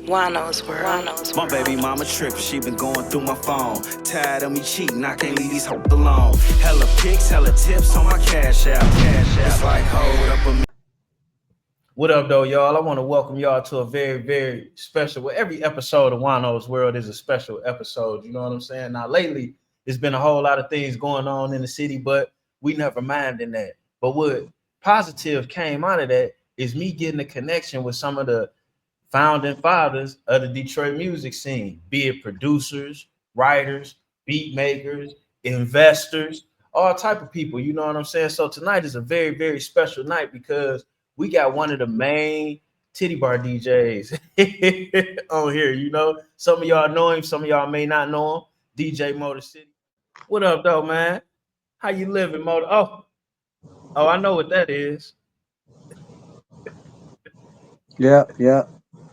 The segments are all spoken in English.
Juan-o's world. My baby mama trippin', she been going through my phone. Tired of me cheating, I can't leave these hoes alone. Hella pics, hella tips on my cash app. It's like hold up a minute. What up, though, y'all? I want to welcome y'all to a very, very special. Well, every episode of Juan-o's World is a special episode. You know what I'm saying? Now, lately, there's been a whole lot of things going on in the city, but we never minded that. But what positive came out of that is me getting a connection with some of the founding fathers of the Detroit music scene, be it producers, writers, beat makers, investors, all type of people. You know what I'm saying? So tonight is a very, very special night because we got one of the main titty bar DJs on here. You know, some of y'all know him, some of y'all may not know him. DJ Motorcity. What up, though, man? How you living, Motor? Oh, I know what that is. Yeah.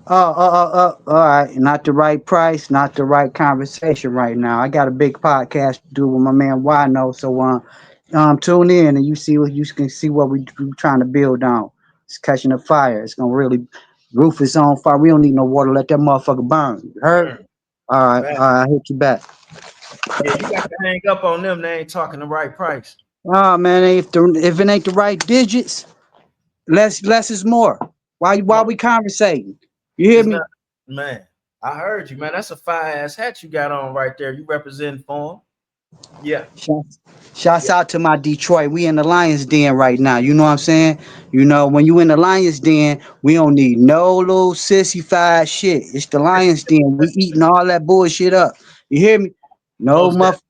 All right. Not the right price, not the right conversation right now. I got a big podcast to do with my man Wino, so tune in and you can see what we trying to build on. It's catching a fire. It's gonna really roof is on fire. We don't need no water. Let that motherfucker burn. You heard? Mm, All right. I hit you back. yeah, you got to hang up on them. They ain't talking the right price. Oh man, if it ain't the right digits, less is more. Why we conversating? You hear It's me? not, man. I heard you, man. That's a fire ass hat you got on right there. You representing for 'em. Yeah, Shouts yeah. out to my Detroit. We in the Lions Den right now. You know what I'm saying? You know, when you in the Lions Den, we don't need no little sissified shit. It's the Lions Den. We eating all that bullshit up. You hear me? No Most muff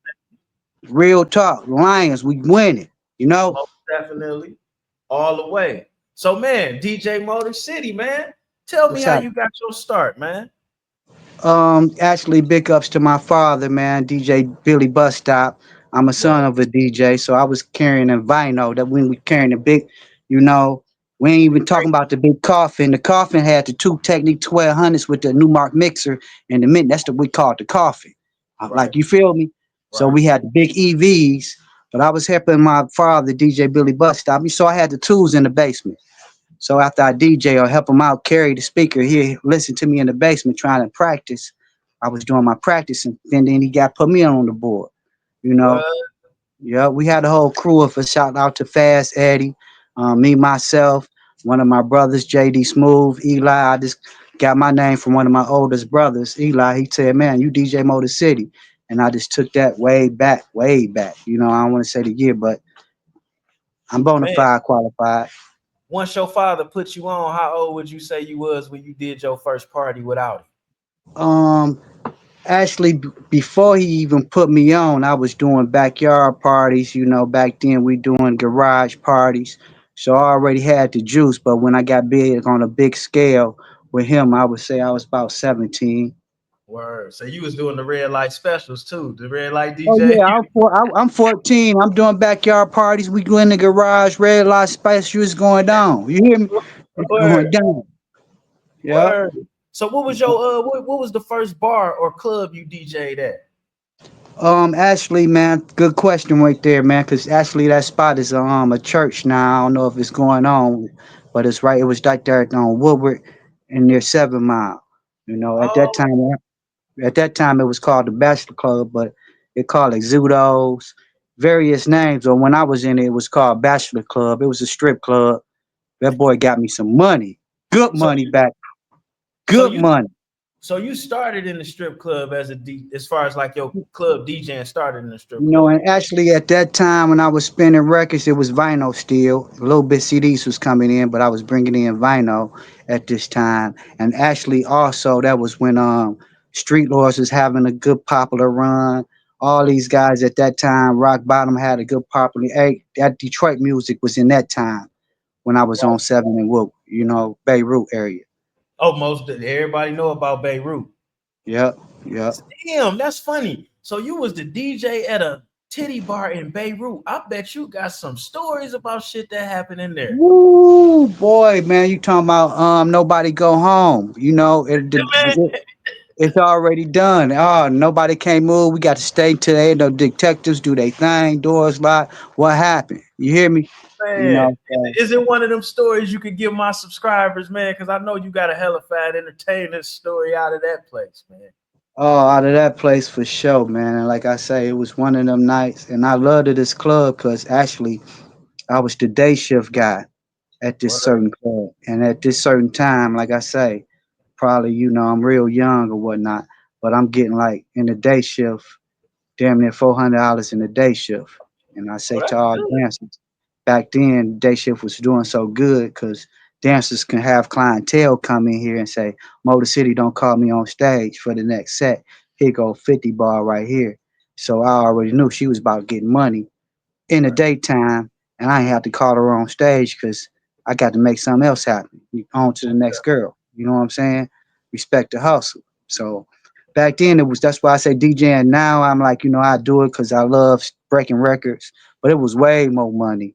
real talk. Lions, we winning. You know? most definitely, all the way. So, man, DJ Motor City, man, tell me What's how up? you got your start, man. Actually, big ups to my father, man, DJ Billy Bus Stop. I'm a son Word, of a DJ, so I was carrying a vinyl. That when we carrying the big, you know, we ain't even talking about the big coffin. The coffin had the two Technique 1200s with the Newmark mixer and the mint. That's what we called the coffin. right, Like you feel me? So right. we had the big EVs, but I was helping my father, DJ Billy Bus Stop. So I had the tools in the basement. So after I DJ or help him out carry the speaker, he listened to me in the basement trying to practice. I was doing my practice, and then he got put me on the board. You know, What? yeah, we had a whole crew of us. Shout out to Fast Eddie, me myself, one of my brothers, JD Smooth, Eli. I just got my name from one of my oldest brothers, Eli. He said, "Man, you DJ Motor City," and I just took that way back, way back. You know, I don't want to say the year, but I'm bona Man, fide qualified. once your father put you on, how old would you say you was when you did your first party without him? Um, Actually, before he even put me on, I was doing backyard parties. You know, back then we doing garage parties, so I already had the juice. But when I got big on a big scale with him, I would say I was about 17. Word. So you was doing the red light specials too, the red light Oh DJ. yeah, I'm 14. I'm doing backyard parties. We go in the garage. Red light special is going down. You hear me? It's going Word. down. Yeah. Word. So what was your what was the first bar or club you DJ'd at? Actually, man, good question right there, man. Cause actually, that spot is a church now. I don't know if it's going on, but it's right. It was right there on Woodward, and near 7 Mile. You know, Oh, at that time, it was called the Bachelor Club, but it called it Zudos, various names. Or when I was in it, it was called Bachelor Club. It was a strip club. That boy got me some money, good so money you back, so good you money. so you started in the strip club as a D, as far as like your club DJing started in the strip You know, club. and actually at that time when I was spinning records, it was vinyl still. A little bit CDs was coming in, but I was bringing in vinyl at this time. And actually, also that was when Street Lords was having a good popular run. All these guys at that time, Rock Bottom had a good popular. That Detroit music was in that time when I was Right. on Seven and Wood, you know, Beirut area. Oh, most everybody know about Beirut. Yep, yep. Damn, that's funny. So you was the DJ at a titty bar in Beirut. I bet you got some stories about shit that happened in there. Woo, boy, man, you talking about nobody go home. You know, it's already done. Oh, nobody can't move. We got to stay today. The detectives do their thing. Doors locked. What happened? You hear me? You Man, know, so, is it one of them stories you could give my subscribers, man? Because I know you got a hella fat entertainer story out of that place, man. oh, out of that place for sure, man. And like I say, it was one of them nights, and I loved this club because actually I was the day shift guy at this Word. certain club, and at this certain time, like I say, probably I'm real young or whatnot, but I'm getting like in the day shift, damn near $400 in the day shift. And I Oh, say to that's all good. dancers, back then day shift was doing so good because dancers can have clientele come in here and say, Motor City don't call me on stage for the next set. Here go 50 ball right here. So I already knew she was about getting money in the Right. daytime, and I ain't have to call her on stage because I got to make something else happen. On to the next girl. You know what I'm saying? Respect the hustle. So back then it was that's why I say DJing. Now I'm like, I do it because I love breaking records, but it was way more money,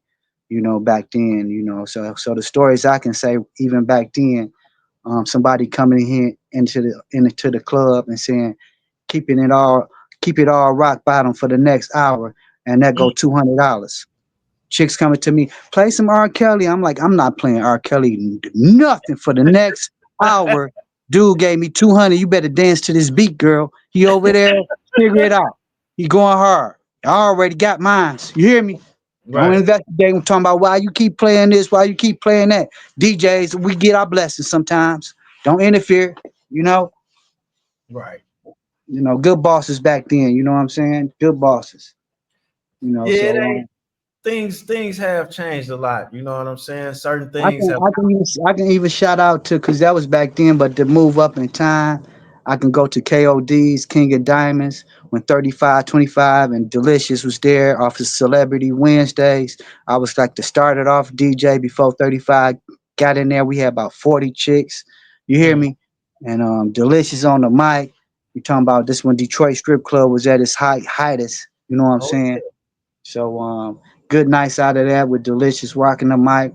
back then. So the stories I can say even back then, somebody coming in here into the club and saying, keeping it all keep it all rock bottom for the next hour, and that Mm. go $200. Chicks coming to me, play some R. Kelly. I'm like, I'm not playing R. Kelly nothing for the next hour. Dude gave me 200. You better dance to this beat, girl. He over there, figure it out. He going hard. I already got mines. You hear me? Don't Right. investigate. I'm talking about why you keep playing this, why you keep playing that. DJs, we get our blessings sometimes. Don't interfere. You know, Right. good bosses back then. You know what I'm saying? Good bosses. Yeah, So things have changed a lot. You know what I'm saying? Certain I things can have. I can even shout out to because that was back then, but to move up in time, I can go to KOD's King of Diamonds when 3525 and Delicious was there off of Celebrity Wednesdays. I was like the started off DJ before 35 got in there. We had about 40 chicks. You hear Mm. me? And Delicious on the mic. You talking about this when Detroit Strip Club was at its highest. You know what I'm Oh saying? So good nights out of that with Delicious rocking the mic,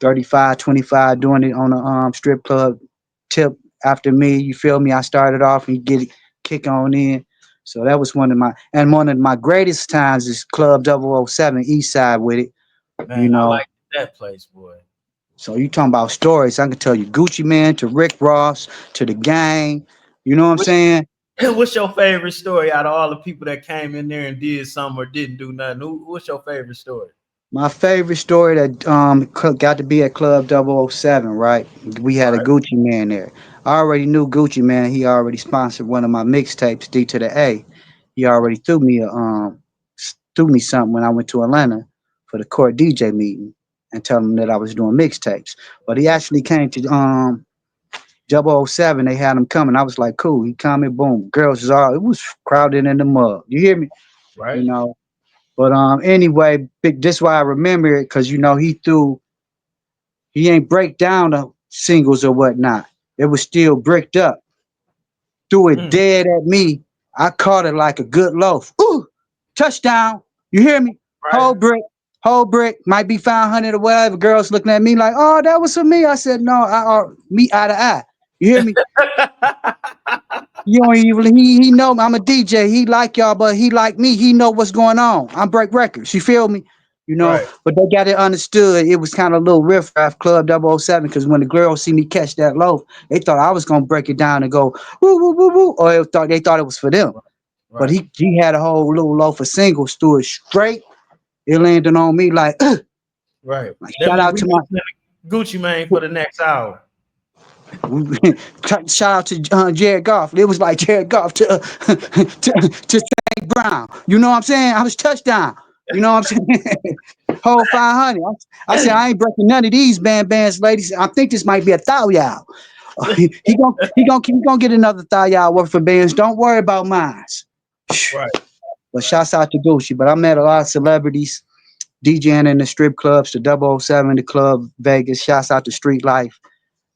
3525 doing it on the strip club tip after me. You feel me? I started off and you get it kick on in. So that was one of my greatest times is Club 007 East Side with it, you man, I know. like that place, boy. So you talking about stories. I can tell you Gucci Man to Rick Ross to the gang. You know what I'm What's, saying? what's your favorite story out of all the people that came in there and did something or didn't do nothing? What's your favorite story? My favorite story that got to be at Club 007, right? We had a Right. Gucci Man there. I already knew Gucci Man. He already sponsored one of my mixtapes, D to the A. He already threw me something when I went to Atlanta for the court DJ meeting and told him that I was doing mixtapes. But he actually came to 007. They had him coming. I was like, cool. He coming, boom. Girls is all it was crowded in the mug. You hear me? You Right. know. But anyway, this why I remember it because he ain't break down the singles or whatnot. It was still bricked up. Threw it Mm. dead at me. I caught it like a good loaf. Ooh, touchdown. You hear me? Right. Whole brick, whole brick. Might be 500 or whatever. Girls looking at me like, oh, that was for me. I said, no, me eye to eye. You hear me? You don't even he know I'm a DJ. He like y'all, but he like me. He know what's going on. I'm break records. You feel me? Right. But they got it understood. It was kind of a little riff raff Club 007 because when the girls see me catch that loaf, they thought I was gonna break it down and go woo woo woo woo, or they thought it was for them. But Right. he had a whole little loaf of singles, threw it straight. It landed on me like, Right. like That shout means out we to my listening to Gucci Mane for the next hour. shout out to Jared Goff. It was like Jared Goff to to St. Brown. You know what I'm saying? I was touchdown. You know what I'm saying? Whole 500. I said I ain't breaking none of these bands, ladies. I think this might be a thou y'all. He gonna get another thou y'all worth for bands. Don't worry about mine. Right. But Right. shouts out to Gucci. But I met a lot of celebrities DJing in the strip clubs, the 007, the club Vegas. Shouts out to Street Life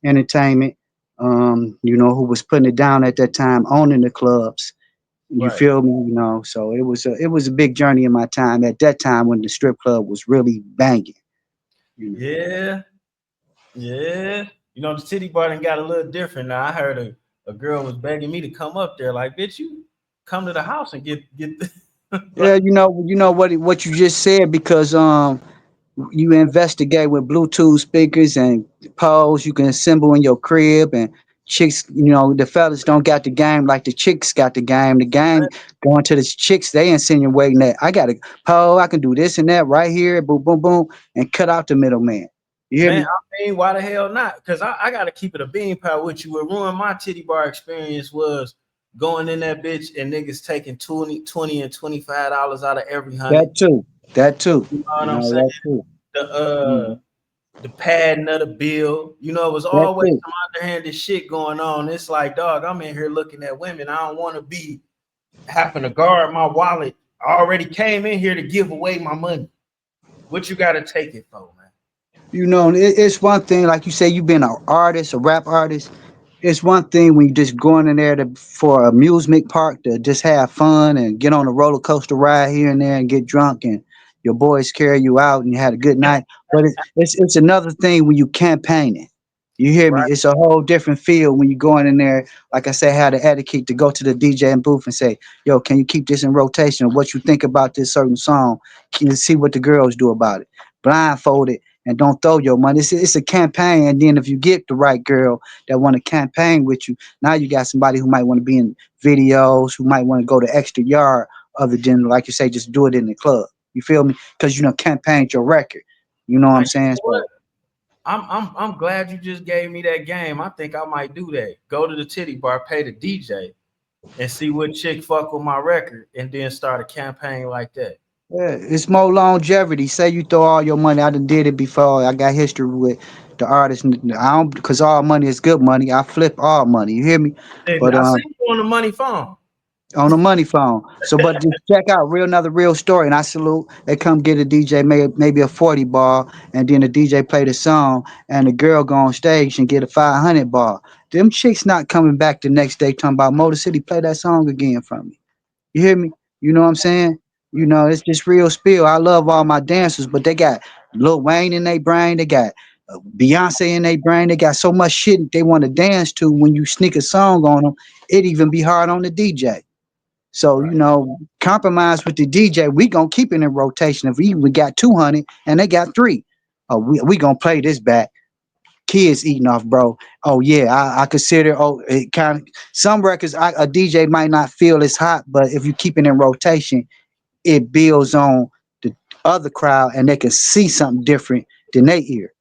Entertainment, who was putting it down at that time, owning the clubs. You Right. feel me? So it was a big journey in my time at that time when the strip club was really banging. You know. Yeah. Yeah. You know, the city bar done got a little different now. I heard a girl was begging me to come up there. Like, bitch, you come to the house and get Yeah, like you know what you just said because You investigate with Bluetooth speakers and poles you can assemble in your crib, and chicks, the fellas don't got the game like the chicks got the game. The game going to the chicks, they insinuating that I got a pole, I can do this and that right here, boom, boom, boom, and cut out the middleman. You hear Man, me? I mean, why the hell not? Because I got to keep it a bean pie with you. What ruined my titty bar experience was going in that bitch and niggas taking 20 and $25 out of every hundred. That too. That too. You know what I'm saying? That too. The Mhm. the padding of the bill. It was That always too. some underhanded shit going on. It's like, dog, I'm in here looking at women. I don't want to be having to guard my wallet. I already came in here to give away my money. What you got to take it for, man? It's one thing, like you say, you've been an artist, a rap artist. It's one thing when you just going in there for a amusement park to just have fun and get on a roller coaster ride here and there and get drunk and your boys carry you out and you had a good night. But it's another thing when you campaigning. You hear me? Right. It's a whole different feel when you going in there. Like I say, have the etiquette to go to the DJ and booth and say, "Yo, can you keep this in rotation? What you think about this certain song? Can you see what the girls do about it?" Blindfolded and don't throw your money. It's a campaign, and then if you get the right girl that want to campaign with you, now you got somebody who might want to be in videos, who might want to go the extra yard other than, like you say, just do it in the club. You feel me? Because campaigned your record. You know what Now, I'm you saying? know what? So I'm glad you just gave me that game. I think I might do that. Go to the titty bar, pay the DJ, and see what chick fuck with my record, and then start a campaign like that. yeah, it's more longevity. Say you throw all your money. I done did it before. I got history with the artist. I don't, because all money is good money. I flip all money. You hear me? And But I see you on the money phone. on the money phone. So, but just check out another real story. And I salute. They come get a DJ, maybe a 40 ball, and then the DJ play the song, and the girl go on stage and get a 500 ball. Them chicks not coming back the next day talking about Motor City, play that song again for me. You hear me? You know what I'm saying? It's just real spill. I love all my dancers, but they got Lil Wayne in their brain. They got Beyonce in their brain. They got so much shit they want to dance to. When you sneak a song on them, it even be hard on the DJ. So, Right. compromise with the DJ. We gonna keep it in rotation. If we got 200 and they got three, oh, we gonna play this back. Kids eating off, bro. Oh yeah, I consider. Oh, it kind of some records a DJ might not feel as hot, but if you keep it in rotation, it builds on the other crowd and they can see something different than they hear.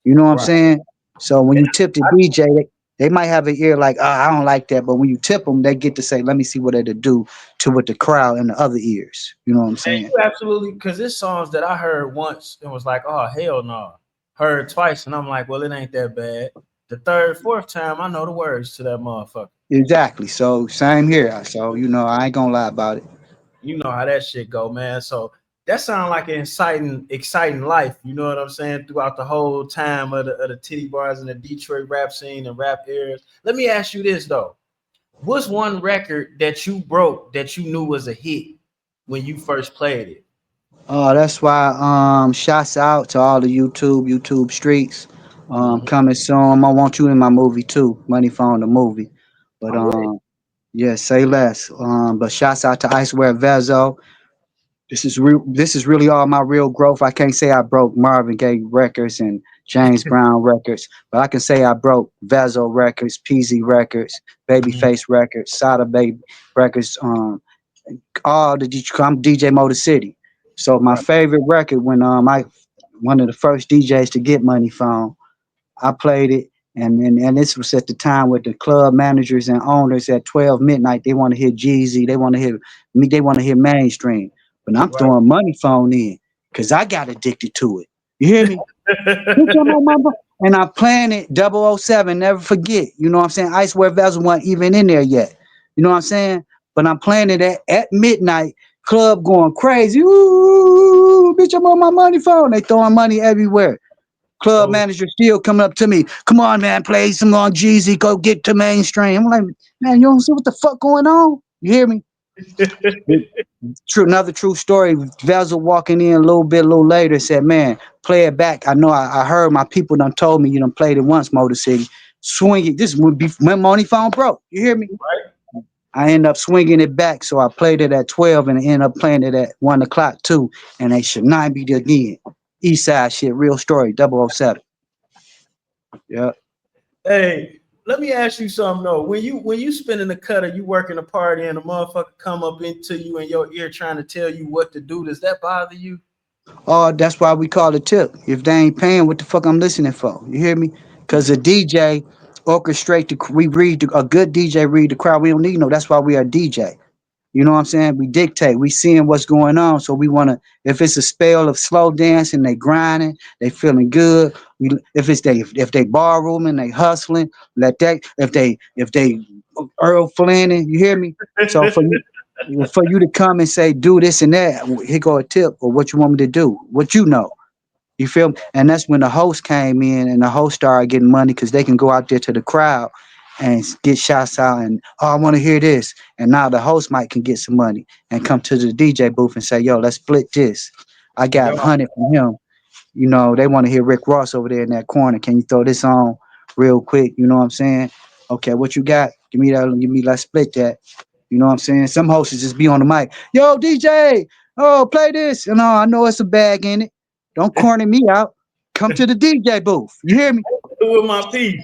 You know what I'm Right. saying? So when And you tip the DJ, they might have an ear like, I don't like that. But when you tip them, they get to say, let me see what it'll do to what the crowd and the other ears. You know what I'm saying? you absolutely, because there's songs that I heard once and was like, oh hell no. Heard twice and I'm like, well, it ain't that bad. The third, fourth time, I know the words to that motherfucker. Exactly. So same here. So, I ain't gonna lie about it. You know how that shit go, man. So that sounds like an exciting life. You know what I'm saying? Throughout the whole time of the titty bars and the Detroit rap scene and rap eras. Let me ask you this though: what's one record that you broke that you knew was a hit when you first played it? That's why shouts out to all the YouTube streets. Mhm. Coming soon. I want you in my movie too. Money Phone the movie. But I'm with it. yeah, say less. But shouts out to Icewear Vezo. This is real. This is really all my real growth. I can't say I broke Marvin Gaye records and James Brown records, but I can say I broke Vezo records, PZ records, Mhm. Babyface records, Sada Baby records. All the I'm DJ Motor City. So my Right, favorite record when I one of the first DJs to get Money Phone. I played it, and this was at the time with the club managers and owners at 12 midnight. They want to hear Jeezy, they want to hear me, they want to hear mainstream. But I'm right. throwing Money Phone in because I got addicted to it. You hear me? Bitch, I'm on my and I'm playing it 007, never forget. You know what I'm saying? Icewear Vessel wasn't even in there yet. You know what I'm saying? But I'm playing it at midnight, club going crazy. Ooh, bitch, I'm on my money phone. They throwing money everywhere. Club Oh, manager still coming up to me. Come on, man, play some on Jeezy. Go get to mainstream. I'm like, man, you don't see what the fuck going on? You hear me? True, another true story. Vezel walking in a little later said, "Man, play it back. I know I heard my people done told me you done played it once, Motor City. Swing it. This would be when Money Phone broke. You hear me? right. I end up swinging it back, so I played it at 12 and end up playing it at 1 o'clock too, and they should not be there again. East Side shit, real story, 007. Yeah. Hey, let me ask you something though. When you spinning the cutter, you working a party, and a motherfucker come up into you in your ear trying to tell you what to do, does that bother you? Oh, that's why we call it tip. If they ain't paying, what the fuck I'm listening for? You hear me? Cause a DJ orchestrate the we read a good DJ read the crowd. We don't need no. That's why we are DJ. You know what I'm saying? We dictate. We seeing what's going on, so we want to. If it's a spell of slow dancing, they grinding, they feeling good. If they barrooming, they hustling. Let that. If they Earl Flanning, you hear me? So for you to come and say do this and that, here go a tip or what you want me to do, what you know. You feel me? And that's when the host came in and the host started getting money because they can go out there to the crowd and get shots out and oh I want to hear this. And now the host might can get some money and come to the DJ booth and say, yo, let's split this. I got Yo, 100 from him. You know, they want to hear Rick Ross over there in that corner. Can you throw this on real quick? You know what I'm saying? Okay, what you got? Give me that. Give me let's split that. You know what I'm saying? Some hosts just be on the mic. Yo, DJ, oh, play this. You know, I know it's a bag in it. Don't corner me out. Come to the DJ booth. You hear me? with my piece.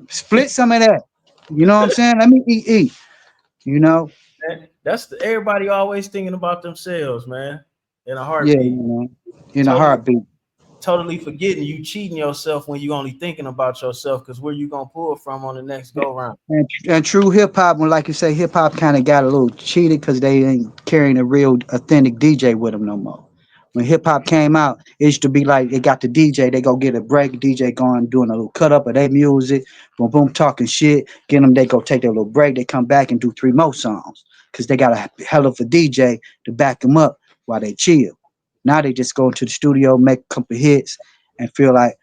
Split some of that. You know what I'm saying? Let me eat. You know? Man, everybody always thinking about themselves, man. In a Yeah, heartbeat. you know. In a Totally heartbeat. totally forgetting you cheating yourself when you only thinking about yourself, because where you gonna pull from on the next go round? And true hip hop, when like you say, hip hop kind of got a little cheated because they ain't carrying a real authentic DJ with them no more. When hip hop came out, it used to be like it got the DJ, they go get a break, DJ going doing a little cut up of their music, boom boom talking shit, get them, they go take their little break, they come back and do three more songs because they got a hell of a DJ to back them up while they chill. Now they just go into the studio, make a couple hits, and feel like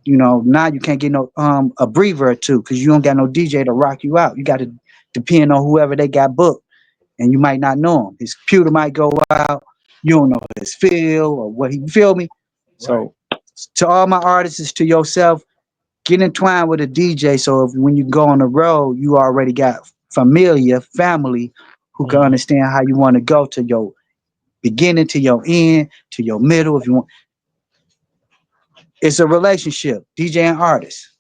now you can't get no a breather or two because you don't got no DJ to rock you out. You got to depend on whoever they got booked, and you might not know him. His computer might go out. You don't know his feel or what he feel me. Right. So to all my artists, to yourself, get entwined with a DJ. So if when you go on the road, you already got familiar family who can Mhm. understand how you want to go to your beginning, to your end, to your middle. If you want, it's a relationship, DJ and artist.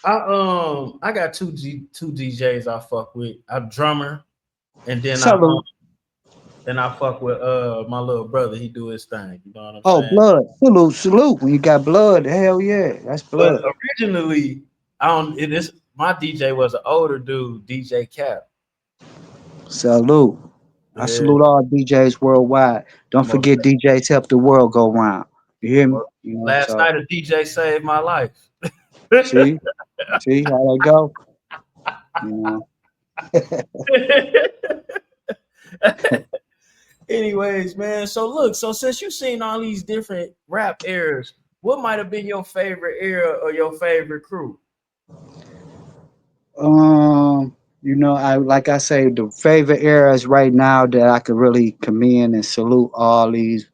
I got two DJs I fuck with. I'm drummer, and Salute. then I fuck with my little brother. He do his thing. You know what I'm Oh, saying? blood. Salute, salute. When you got blood, hell yeah. That's But blood. originally, I don't. It is my DJ was an older dude, DJ Cap. Salute. I Yeah, salute all DJs worldwide. Don't most, forget DJs help the world go round. You hear me? most. You know, Last so night a DJ saved my life. see, see how they go? You Anyways, man. So look, so since you've seen all these different rap eras, what might have been your favorite era or your favorite crew? know. I like I say, the favorite eras right now that I could really commend and salute all these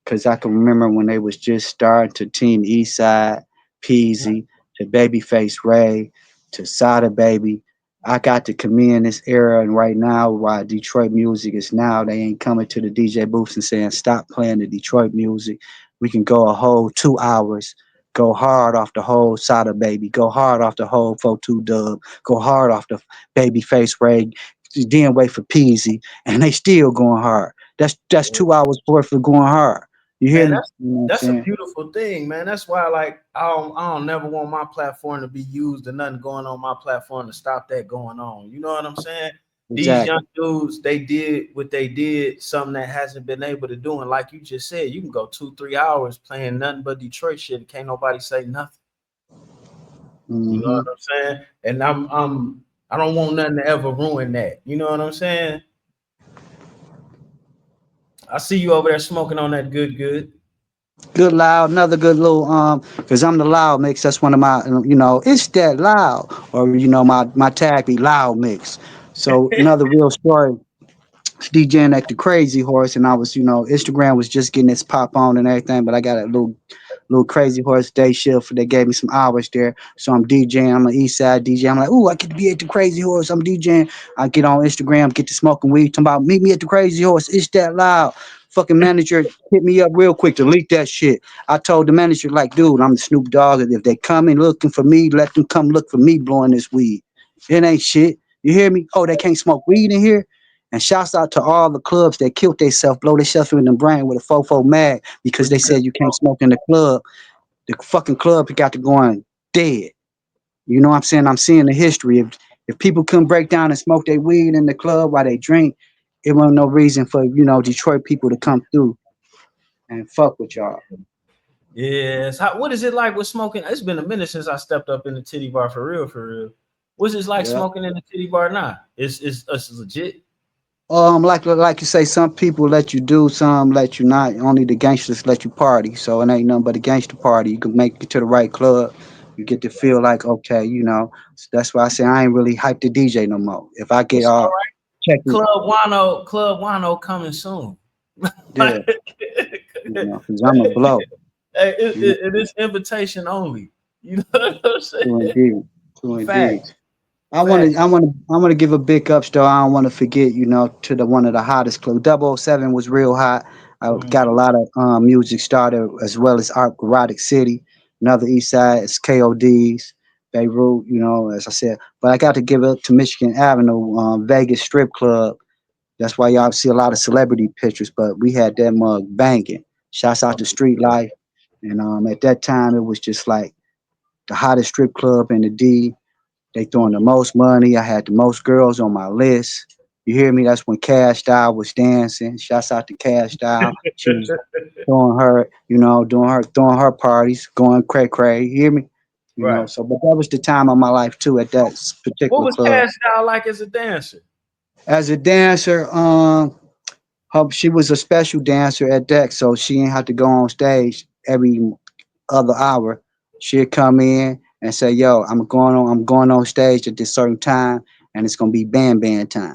because I can remember when they was just starting to Team Eastside, Peasy, to Babyface Ray, to Sada Baby. I got to commend this era, and right now, why Detroit music is now, they ain't coming to the DJ booths and saying stop playing the Detroit music. We can go a whole 2 hours, go hard off the whole Sada Baby, go hard off the whole 42 Dub, go hard off the Babyface Ray, then wait for Peasy, and they still going hard. That's 2 hours worth of going hard. You hear Man, me? You know what I'm that's a saying? beautiful thing, man. That's why, like, I don't never want my platform to be used or nothing going on my platform to stop that going on. You know what I'm saying? These young Exactly. dudes, they did what they did, something that hasn't been able to do. And like you just said, you can go 2, 3 hours playing nothing but Detroit shit. And can't nobody say nothing. You know Hmm. what I'm saying? And I don't want nothing to ever ruin that. You know what I'm saying? I see you over there smoking on that good. Good loud, another good little because I'm the loud mix. That's one of my it's that loud, or my tag be loud mix. So another real story. DJing at the Crazy Horse, and I was, Instagram was just getting its pop on and everything, but I got a little Crazy Horse day shift. They gave me some hours there, so I'm DJing. I'm an East Side DJ. I'm like, ooh, I get to be at the Crazy Horse. I'm DJing. I get on Instagram, get to smoking weed. Talking about meet me at the Crazy Horse. It's that loud. Fucking manager hit me up real quick, delete that shit. I told the manager, like, dude, I'm the Snoop Dogg. If they come in looking for me, let them come look for me blowing this weed. It ain't shit. You hear me? Oh, they can't smoke weed in here? And shouts out to all the clubs that killed themselves, blow themselves in the brain with a fofo mag because When they you could said you can't smoke in the club. The fucking club got to going dead. You know what I'm saying? I'm seeing the history. If people couldn't break down and smoke their weed in the club while they drink, it wasn't no reason for Detroit people to come through and fuck with y'all. Yes. What is it like with smoking? It's been a minute since I stepped up in the titty bar for real, for real. What's it like Yeah. smoking in the titty bar now? It's legit. Like you say, some people let you do, some let you not. Only the gangsters let you party. So it ain't nothing but a gangster party. You can make it to the right club. You get to feel like okay, So that's why I say I ain't really hyped the DJ no more. If I get It's all check it, Club Wano coming soon. yeah, because I'm a blow. Hey, You know, it is invitation only. You know what I'm saying? true indeed, true indeed. Fact, I want fact. to, I want to, I want to give a big ups though. I don't want to forget, to the one of the hottest clubs. 007 was real hot. I got a Mhm. lot of music started as well as Erotic City. Another East Side is KOD's, Beirut. As I said, but I got to give it to Michigan Avenue, Vegas Strip Club. That's why y'all see a lot of celebrity pictures. But we had that mug banging. Shouts out to Street Life, and at that time it was just like the hottest strip club in the D. They throwing the most money. I had the most girls on my list. You hear me? That's when Cash Doll was dancing. Shouts out to Cash Doll. She was throwing her, throwing her parties, going cray cray. You hear me? Right. So but that was the time of my life too at that What particular was club. Cash Doll like as a dancer? As a dancer, she was a special dancer at that, so she ain't have to go on stage every other hour. She'd come in and say, "Yo, I'm going on stage at this certain time, and it's gonna be band time."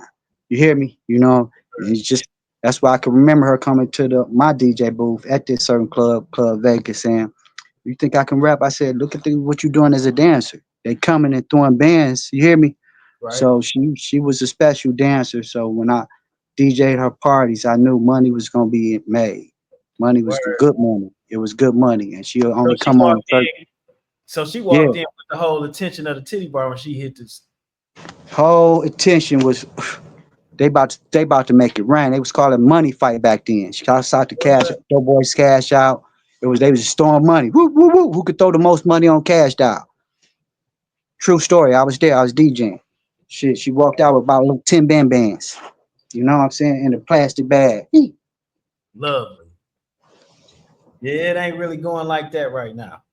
You hear me? And it's just that's why I can remember her coming to my DJ booth at this certain club, Club Vegas, saying, "You think I can rap?" I said, "Look at what you're doing as a dancer. They coming and throwing bands. You hear me?" Right. So she was a special dancer. So when I DJ'd her parties, I knew money was gonna be made. Money was Word. good money. It was good money, and she'll So only she come on walked a certain. in. So she Yeah, walked in with the whole attention of the titty bar when she hit this. whole attention was they about to make it rain. They was calling money fight back then. Shouts out to Cash, Doughboys Cash Out. They was just throwing money. Woo woo woo. Who could throw the most money on Cash Out? True story. I was there. I was DJing. She walked out with about 10 bands. You know what I'm saying? In a plastic bag. Lovely. Yeah, it ain't really going like that right now.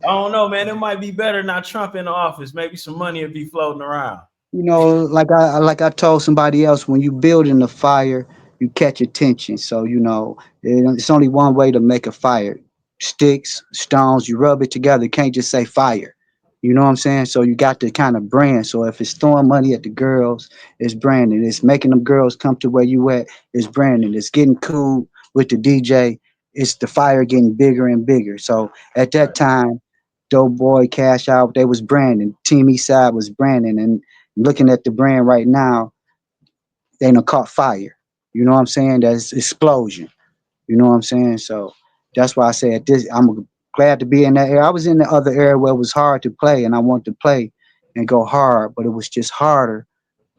I don't know, man. It might be better not Trump in the office. Maybe some money would be floating around. Like I told somebody else, when you build in the fire, you catch attention. So it's only one way to make a fire: sticks, stones. You rub it together. You can't just say fire. You know what I'm saying? So you got to kind of brand. So if it's throwing money at the girls, it's branding. It's making them girls come to where you at. It's branding. It's getting cool with the DJ. It's the fire getting bigger and bigger. So at that Right. time, Doughboy Cash Out, they was branding. Team Eastside was branding, and looking at the brand right now, they done caught fire. You know what I'm saying? That's explosion. You know what I'm saying? So that's why I say at this, I'm glad to be in that area. I was in the other area where it was hard to play, and I wanted to play and go hard, but it was just harder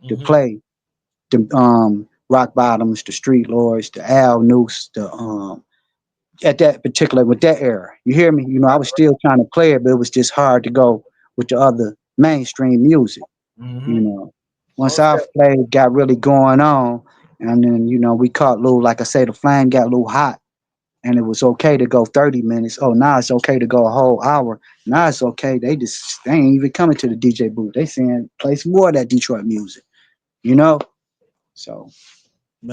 to Hmm. play. The Rock Bottoms, the Street Lords, the Al Nukes, the at that particular with that era. You hear me? I was still trying to play it, but it was just hard to go with the other mainstream music. you Hmm. know. Once Most our definitely. play got really going on, and then we caught little, like I say, the flame got a little hot, and it was okay to go 30 minutes. Oh, now it's okay to go a whole hour. Now it's okay. They ain't even coming to the DJ booth. They saying play some more of that Detroit music. You know. So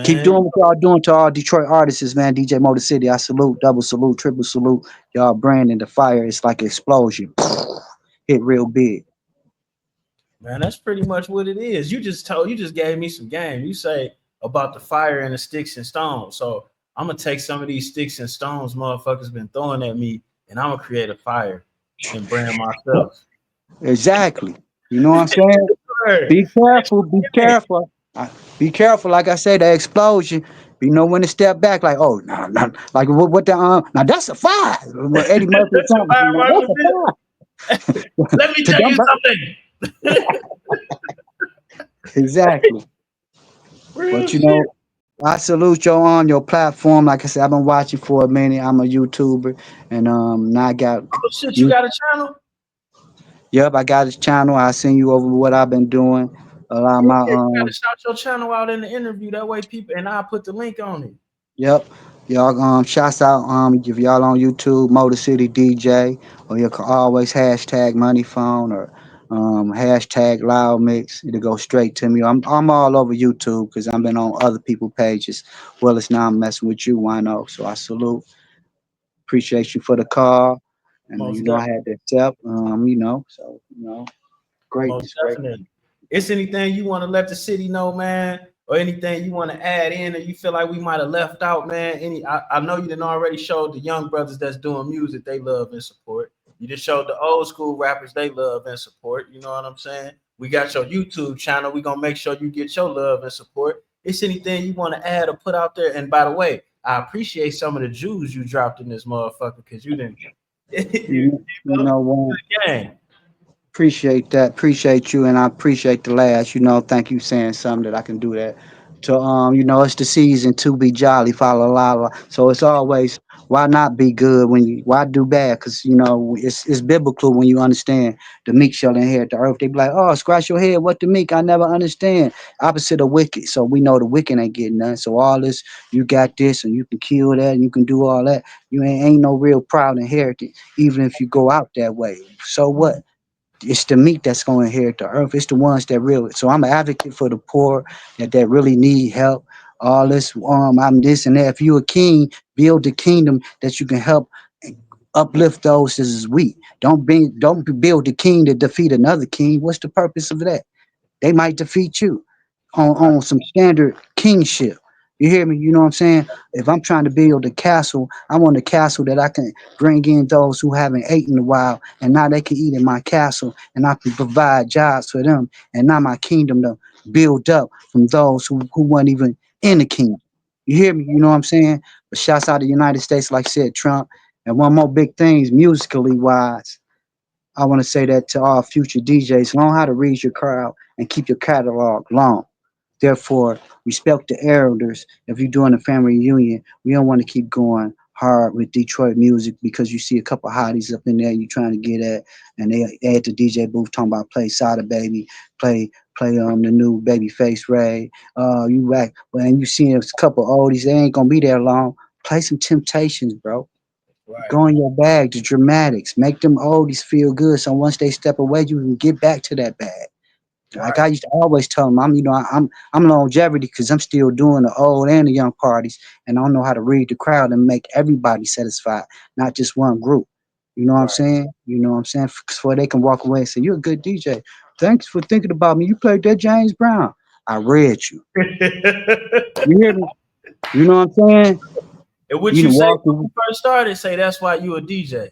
keep Man, doing what y'all doing to all Detroit artists, man. DJ Motor City, I salute, double salute, triple salute. Y'all brand in the fire. It's like an explosion. Hit real big. Man, that's pretty much what it is. You just gave me some game. You say about the fire and the sticks and stones. So I'm gonna take some of these sticks and stones motherfuckers been throwing at me, and I'm gonna create a fire and brand myself. Exactly. You know what I'm saying? Word. Be careful. Be careful. Be careful. Like I say, the explosion. You know when to step back. Like, oh, no, no. Like what the now that's a fire. What Eddie Murphy or That's a something. fire Now that's marshal a bill. fire. Let me To tell them, you something. exactly. Real But you shit. know, I salute you on your platform. Like I said, I've been watching for a minute. I'm a YouTuber, and now I got Oh shit, you you. got a channel? Yep, I got his channel. I send you over what I've been doing. A lot of Yeah, my you gotta shout your channel out in the interview. That way people and I'll put the link on it. Yep. Y'all shouts out if y'all on YouTube, Motor City DJ, or you can always hashtag money phone or hashtag loud mix. It'll go straight to me. I'm all over YouTube because I've been on other people's pages. Well, it's now I'm messing with you, Juan-o. So I salute, appreciate you for the call. And Most you know I definitely. had to accept, so Most greatness, greatness. definitely. It's anything you want to let the city know, man, or anything you want to add in, or you feel like we might have left out, man. I know you didn't already showed the young brothers that's doing music they love and support. You just showed the old school rappers they love and support. You know what I'm saying? We got your YouTube channel. We gonna make sure you get your love and support. It's anything you want to add or put out there. And by the way, I appreciate some of the Jews you dropped in this motherfucker because you didn't. You know what? Gang. Appreciate that. Appreciate you, and I appreciate the last. Thank you saying something that I can do that. To it's the season to be jolly, follow lala. So it's always why not be good when you why do bad? Because it's biblical when you understand the meek shall inherit the earth. They be like, oh, scratch your head. What the meek? I never understand. Opposite of wicked. So we know the wicked ain't getting none. So all this, you got this, and you can kill that, and you can do all that. You ain't no real proud inheritance, even if you go out that way. So what? It's the meek that's going to inherit the earth. It's the ones that really. So I'm an advocate for the poor that really need help. All this, I'm this and that. If you a king, build the kingdom that you can help uplift those that is weak. Don't build the king to defeat another king. What's the purpose of that? They might defeat you on some standard kingship. You hear me? You know what I'm saying? If I'm trying to build a castle, I want a castle that I can bring in those who haven't eaten in a while, and now they can eat in my castle, and I can provide jobs for them, and now my kingdom to build up from those who weren't even in the kingdom. You hear me? You know what I'm saying? But shouts out to the United States, like I said, Trump. And one more big things, musically wise. I want to say that to all future DJs, learn how to read your crowd and keep your catalog long. Therefore, respect the elders. If you're doing a family reunion, we don't want to keep going hard with Detroit music because you see a couple hotties up in there you trying to get at, and they at the DJ booth talking about play Sada Baby, play the new Babyface Ray. You back when you see a couple oldies, they ain't gonna be there long. Play some Temptations, bro. Right. Go in your bag, the dramatics. Make them oldies feel good. So once they step away, you can get back to that bag. Like Right. I used to always tell them, I'm longevity because I'm still doing the old and the young parties, and I know how to read the crowd and make everybody satisfied, not just one group. You know what I'm Right. saying? You know what I'm saying? So they can walk away and say, "You're a good DJ. Thanks for thinking about me. You played that James Brown. I read you. You hear me? You know what I'm saying? And what You you know, say walk. when you first started, say that's why you a DJ.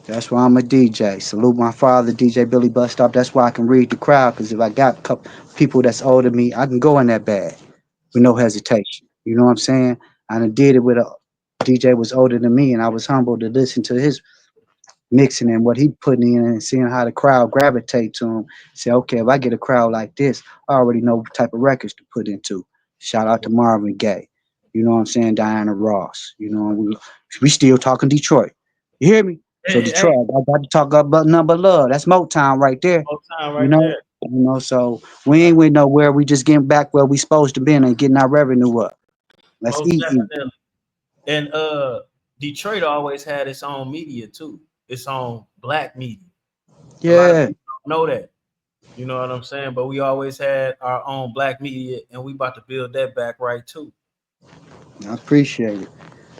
That's why I'm a DJ. Salute my father, DJ Billy Bus Stop. That's why I can read the crowd. Because if I got a couple people that's older than me, I can go in that bag with no hesitation. You know what I'm saying? I done did it with a DJ was older than me, and I was humbled to listen to his mixing and what he putting in and seeing how the crowd gravitate to him. Say, okay, if I get a crowd like this, I already know what type of records to put into. Shout out to Marvin Gaye. You know what I'm saying? Diana Ross. We still talking Detroit. You hear me? So Hey, hey, Detroit, I got to talk about number love. That's Motown right there. whole time You right know, there. so we ain't went nowhere. We just getting back where we supposed to be and getting our revenue up. Let's Most eat. definitely. And Detroit always had its own media too, its own black media. A lot of Yeah, people don't know that. You know what I'm saying? But we always had our own black media, and we about to build that back right too. I appreciate it.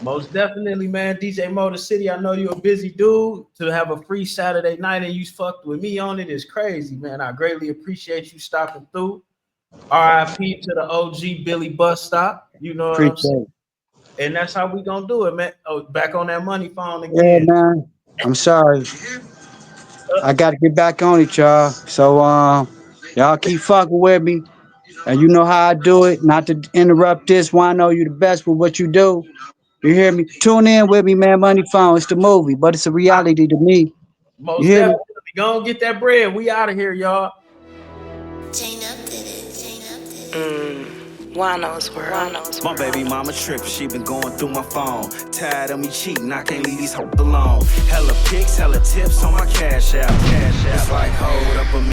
Most definitely, man. DJ Motor City, I know you're a busy dude. To have a free Saturday night and you fucked with me on it is crazy, man. I greatly appreciate you stopping through. RIP to the OG Billy Bus Stop. You know what I'm saying? Appreciate it. And that's how we gonna do it, man. Oh, back on that money phone Yeah, again. man. I'm sorry. I got to get back on it, y'all. So, y'all keep fucking with me. And you know how I do it. Not to interrupt this. Why I know you the best with what you do. You hear me? Tune in with me, man. Money Phone. It's the movie, but it's a reality to me. You Most hear me? definitely. Go and get that bread. We out of here, y'all. Juan-o's world. My baby mama trippin', she been going through my phone. Tired of me cheating, I can't leave these hoes alone. Hella pics, hella tips on my cash app. It's like, hold up a minute.